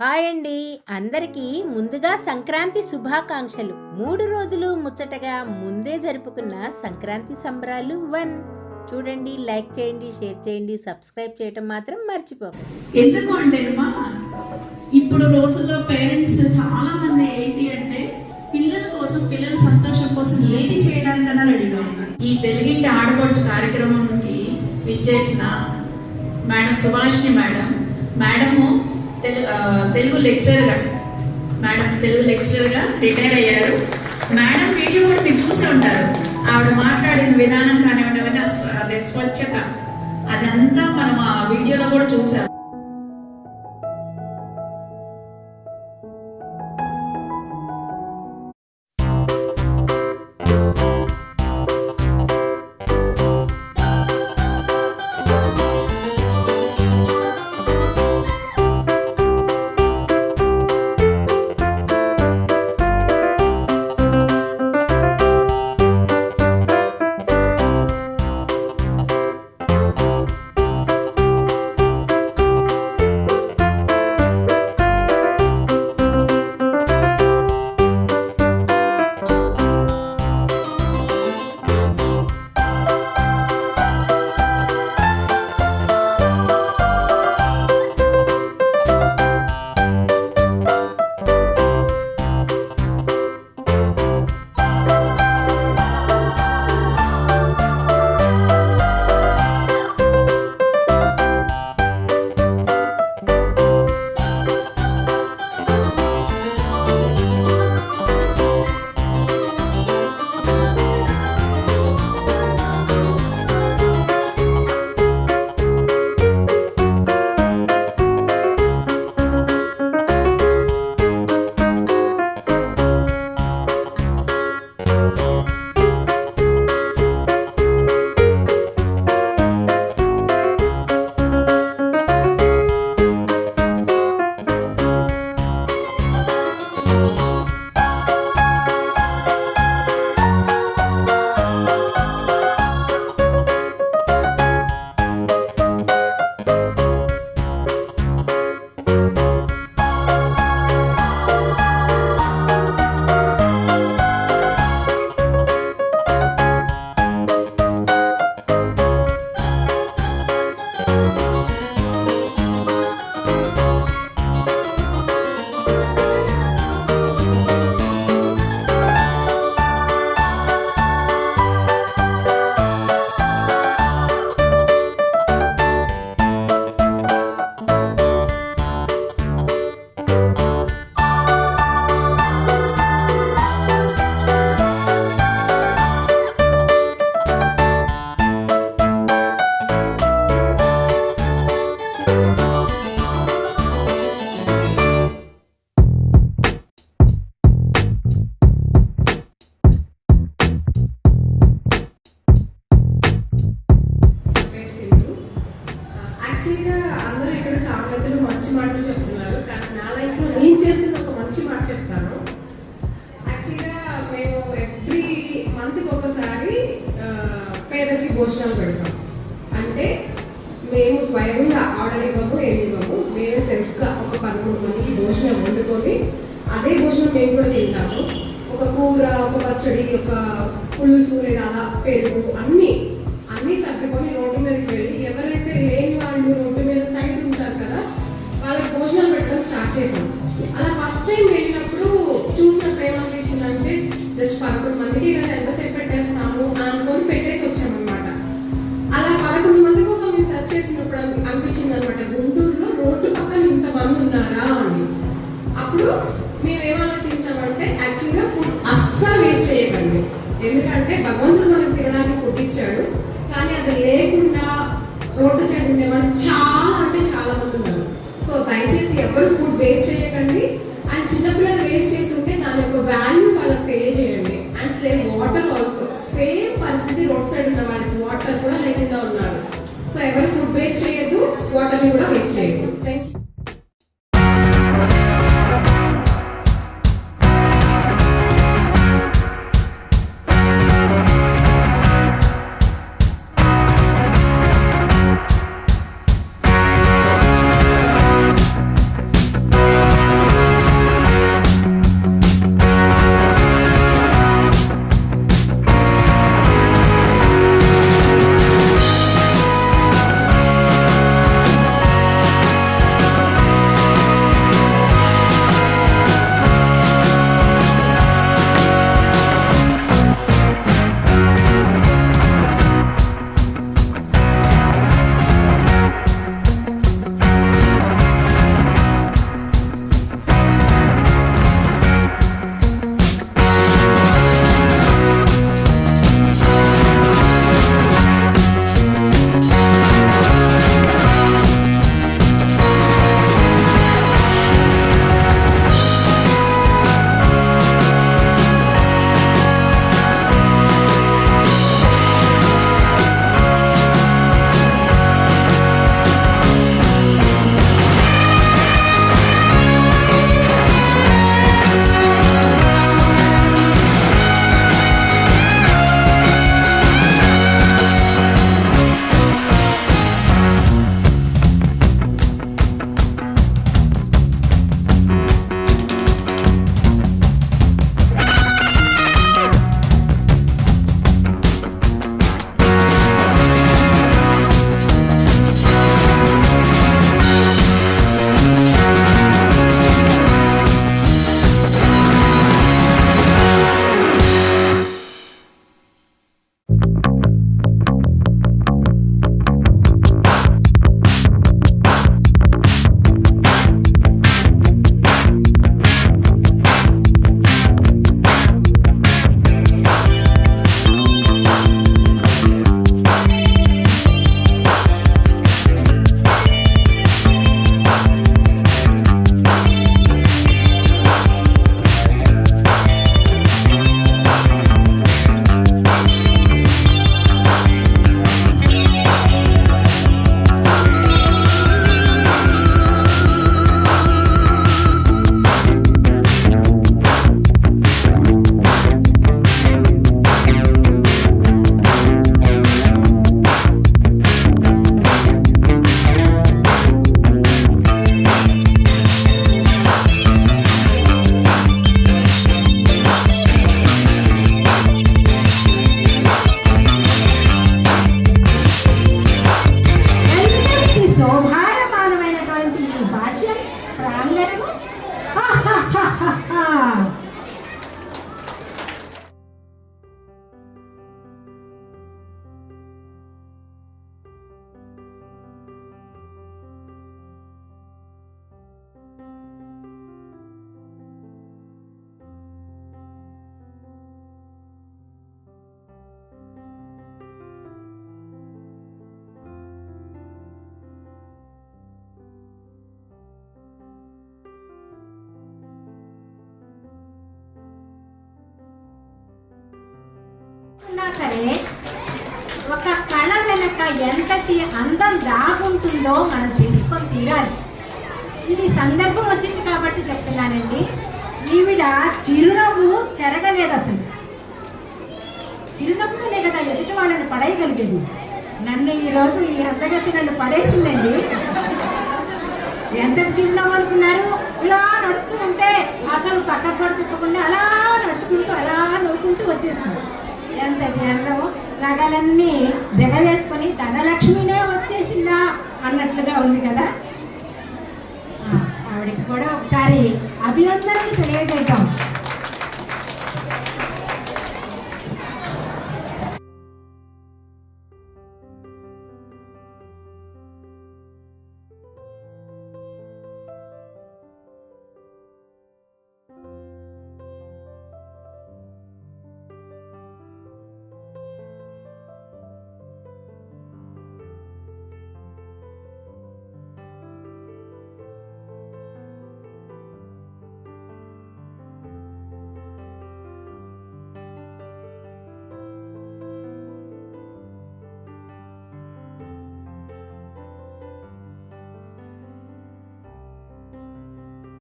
Hi అండి. అందరికీ ముందుగా సంక్రాంతి శుభాకాంక్షలు. 3 రోజులు ముచ్చటగా ముందే జరుపుకున్న సంక్రాంతి సంబరాలు 1. చూడండి, లైక్ చేయండి, షేర్ చేయండి, సబ్స్క్రైబ్ చేయటం మాత్రం మర్చిపోకండి. ఎందుకు అంటేనమ్మా, ఇప్పుడు రోజుల్లో పేరెంట్స్ చాలా మంది ఏంటి అంటే పిల్లల కోసం, పిల్లల సంతోషం కోసం ఏది చేయడానికన్నా రెడీగా ఉన్నారు. ఈ తెలుగింటి ఆడపడుచు కార్యక్రమంకి విచ్చేసిన మేడం సుభాషిణి మేడము తెలుగు లెక్చరర్గా రిటైర్ అయ్యారు. మేడం వీడియో కూడా మీరు చూసే ఉంటారు. ఆవిడ మాట్లాడిన విధానం కానివ్వండి, అవన్నీ అదే స్వచ్ఛత, అదంతా మనం ఆ వీడియోలో కూడా చూసాం. యాక్చువల్గా అందరూ ఇక్కడ సామెతలు మంచి మాటలు చెప్తున్నారు, కానీ నా లైఫ్లో నేను చేస్తున్న ఒక మంచి మాట చెప్తాను. యాక్చువల్గా మేము ఎవ్రీ మంత్కి ఒకసారి పేదలకి భోజనాలు పెడతాం. అంటే మేము స్వయంగా ఆర్డర్ ఇవ్వము, ఏమి ఇవ్వము, మేమే సెల్ఫ్గా ఒక 11 మందికి భోజనం వండుకొని అదే భోజనం మేము కూడా తింటాము. ఒక కూర, ఒక పచ్చడి, ఒక పులుసు లేదా అలా పెరుగు అన్నీ సర్దుకొని రోడ్డు మీదకి వెళ్ళి ఎవరైతే లేని వాళ్ళు రోడ్డు మీద సైడ్ ఉంటారు కదా, వాళ్ళకి భోజనాలు పెట్టడం స్టార్ట్ చేసాం. అలా ఫస్ట్ టైం వెళ్ళినప్పుడు చూసినప్పుడు ఏమనిపించిందంటే, జస్ట్ 11 మందికి కదా ఎంతసేపు పెట్టేస్తాము అనుకొని పెట్టేసి వచ్చామన్నమాట. అలా 11 మంది కోసం మేము సెర్చ్ చేసినప్పుడు అనిపించింది అనమాట, గుంటూరులో రోడ్డు పక్కన ఇంతమంది ఉన్నారా అని. అప్పుడు మేము ఏమాలోచించామంటే, యాక్చువల్గా ఫుడ్ అస్సలు వేస్ట్ చేయకండి, ఎందుకంటే భగవంతుడు మనకు తినడానికి ఫుడ్ ఇచ్చాడు, కానీ అది లేకుండా రోడ్డు సైడ్ ఉండేవాళ్ళు చాలా అంటే చాలా మంది ఉన్నారు. సో దయచేసి ఎవరు ఫుడ్ వేస్ట్ చేయకండి. అండ్ చిన్నపిల్లలు వేస్ట్ చేస్తుంటే దాని యొక్క వాల్యూ వాళ్ళకి తెలియజేయండి. And same water also, same పరిస్థితి రోడ్ సైడ్ ఉన్న వాళ్ళకి వాటర్ కూడా లేకుండా ఉన్నారు. సో ఎవరు ఫుడ్ వేస్ట్ చేయొద్దు, వాటర్ని కూడా వేస్ట్ చేయొద్దు. Thank you. ఉన్నా సరే ఒక కళ వెనక ఎంతటి అందం దాగుంటుందో మనం తెలుసుకొని తీరాలి. ఇది సందర్భం వచ్చింది కాబట్టి చెప్తున్నానండి. ఈవిడ చిరునవ్వు చెరగలేదు అసలు. చిరునవ్వునే కదా ఎదుటి వాళ్ళని పడేయగలిగేది. నన్ను ఈరోజు ఈ అంతగతి నన్ను పడేసిందండి. ఎంతటి చిరునవ్వు అనుకున్నారు? ఇలా నడుస్తూ ఉంటే అసలు పక్కకు కూడా తిప్పకుండా అలా నడుచుకుంటూ అలా నవ్వుకుంటూ వచ్చేసింది. ఎంతటి అందము, నగలన్నీ దిగవేసుకొని ధనలక్ష్మినే వచ్చేసిందా అన్నట్లుగా ఉంది కదా. ఆవిడకి కూడా ఒకసారి అభినందనలు తెలియజేద్దాం.